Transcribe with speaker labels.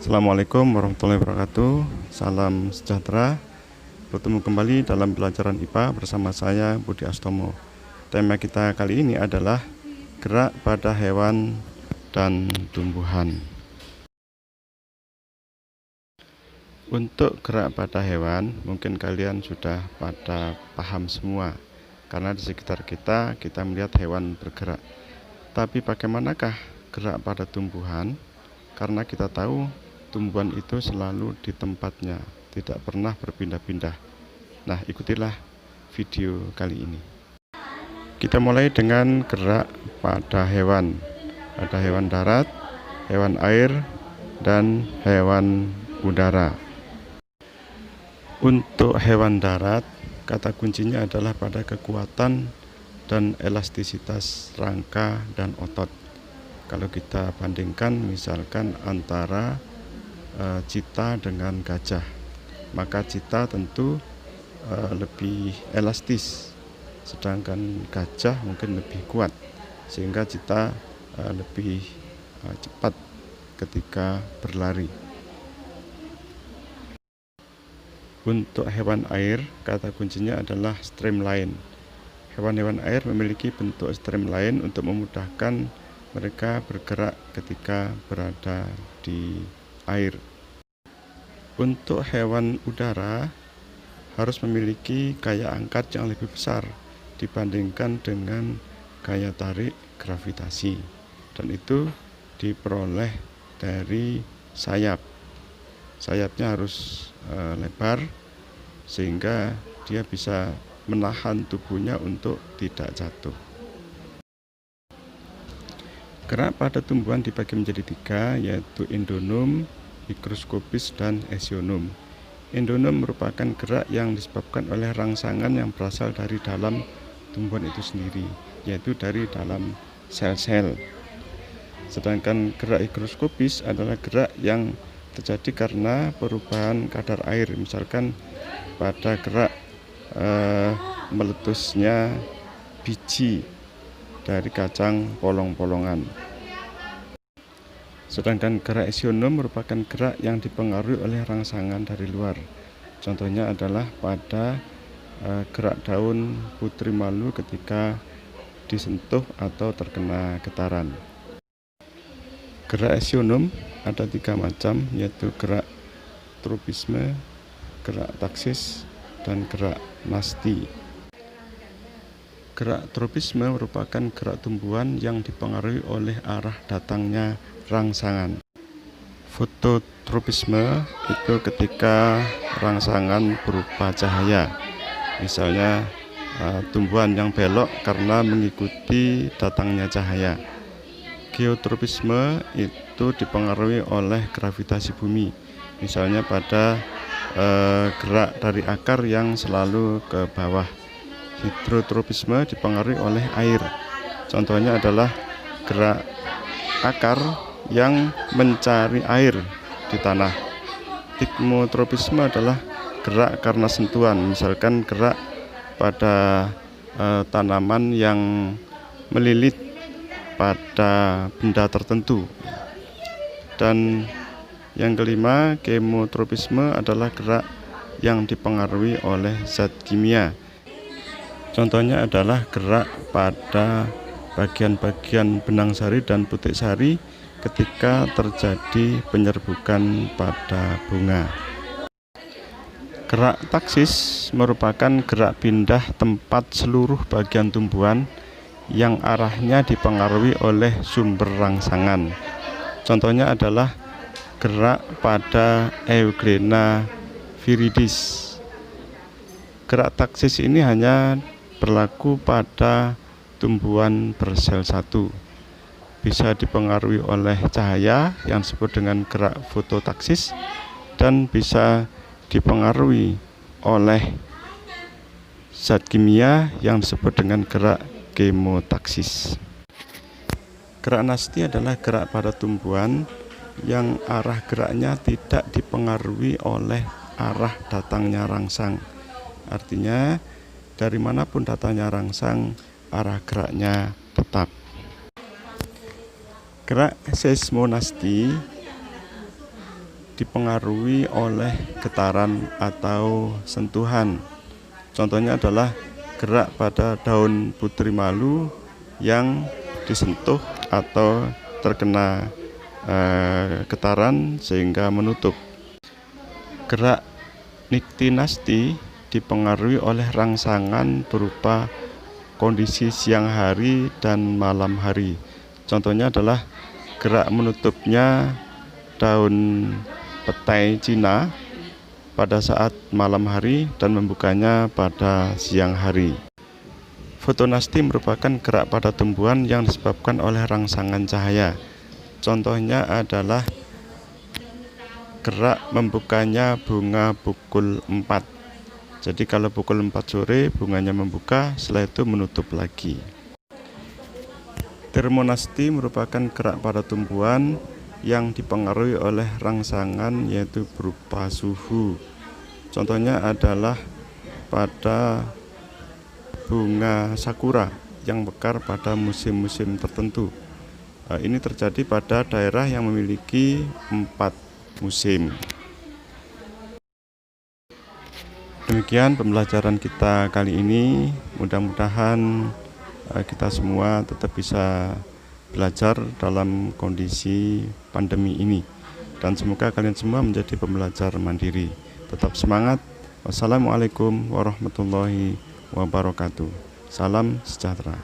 Speaker 1: Assalamualaikum warahmatullahi wabarakatuh. Salam sejahtera. Bertemu kembali dalam pelajaran IPA bersama saya Budi Astomo. Tema kita kali ini adalah gerak pada hewan dan tumbuhan. Untuk gerak pada hewan, mungkin kalian sudah pada paham semua, karena di sekitar kita melihat hewan bergerak. Tapi bagaimanakah gerak pada tumbuhan? Karena kita tahu tumbuhan itu selalu di tempatnya, tidak pernah berpindah-pindah. Nah, ikutilah video kali ini. Kita mulai dengan gerak pada hewan. Ada hewan darat, hewan air, dan hewan udara. Untuk hewan darat, kata kuncinya adalah pada kekuatan dan elastisitas rangka dan otot. Kalau kita bandingkan misalkan antara cheetah dengan gajah, maka cheetah tentu lebih elastis, sedangkan gajah mungkin lebih kuat, sehingga cheetah lebih cepat ketika berlari. Untuk hewan air, kata kuncinya adalah streamline. Hewan-hewan air memiliki bentuk streamline untuk memudahkan mereka bergerak ketika berada di air. Untuk hewan udara harus memiliki gaya angkat yang lebih besar dibandingkan dengan gaya tarik gravitasi, dan itu diperoleh dari sayap. Sayapnya harus lebar sehingga dia bisa menahan tubuhnya untuk tidak jatuh. Gerak pada tumbuhan dibagi menjadi tiga, yaitu endonom, mikroskopis, dan esionom. Endonom merupakan gerak yang disebabkan oleh rangsangan yang berasal dari dalam tumbuhan itu sendiri, yaitu dari dalam sel-sel. Sedangkan gerak mikroskopis adalah gerak yang terjadi karena perubahan kadar air, misalkan pada gerak meletusnya biji dari kacang polong-polongan. Sedangkan gerak esionom merupakan gerak yang dipengaruhi oleh rangsangan dari luar. Contohnya adalah pada gerak daun putri malu ketika disentuh atau terkena getaran. Gerak esionom ada tiga macam, yaitu gerak tropisme, gerak taksis, dan gerak nasti. Gerak tropisme merupakan gerak tumbuhan yang dipengaruhi oleh arah datangnya rangsangan. Fototropisme itu ketika rangsangan berupa cahaya, misalnya tumbuhan yang belok karena mengikuti datangnya cahaya. Geotropisme itu dipengaruhi oleh gravitasi bumi, misalnya pada gerak dari akar yang selalu ke bawah. Hidrotropisme dipengaruhi oleh air, contohnya adalah gerak akar yang mencari air di tanah. Tikmotropisme adalah gerak karena sentuhan, misalkan gerak pada tanaman yang melilit pada benda tertentu. Dan yang kelima, kemotropisme adalah gerak yang dipengaruhi oleh zat kimia. Contohnya adalah gerak pada bagian-bagian benang sari dan putik sari ketika terjadi penyerbukan pada bunga. Gerak taksis merupakan gerak pindah tempat seluruh bagian tumbuhan yang arahnya dipengaruhi oleh sumber rangsangan. Contohnya adalah gerak pada Euglena viridis. Gerak taksis ini hanya berlaku pada tumbuhan bersel satu. Bisa dipengaruhi oleh cahaya yang disebut dengan gerak fototaksis, dan bisa dipengaruhi oleh zat kimia yang disebut dengan gerak kemotaksis. Gerak nasti adalah gerak pada tumbuhan yang arah geraknya tidak dipengaruhi oleh arah datangnya rangsang. Artinya dari manapun datangnya rangsang, arah geraknya tetap. Gerak seismonasti dipengaruhi oleh getaran atau sentuhan. Contohnya adalah gerak pada daun putri malu yang disentuh atau terkena getaran sehingga menutup. Gerak niktinasti dipengaruhi oleh rangsangan berupa kondisi siang hari dan malam hari. Contohnya adalah gerak menutupnya daun petai Cina pada saat malam hari dan membukanya pada siang hari. Fotonasti merupakan gerak pada tumbuhan yang disebabkan oleh rangsangan cahaya. Contohnya adalah gerak membukanya bunga pukul 4. Jadi kalau pukul 4 sore bunganya membuka, setelah itu menutup lagi. Termonasti merupakan gerak pada tumbuhan yang dipengaruhi oleh rangsangan, yaitu berupa suhu. Contohnya adalah pada bunga sakura yang mekar pada musim-musim tertentu. Ini terjadi pada daerah yang memiliki 4 musim. Demikian pembelajaran kita kali ini. Mudah-mudahan kita semua tetap bisa belajar dalam kondisi pandemi ini, dan semoga kalian semua menjadi pembelajar mandiri. Tetap semangat. Wassalamualaikum warahmatullahi wabarakatuh. Salam sejahtera.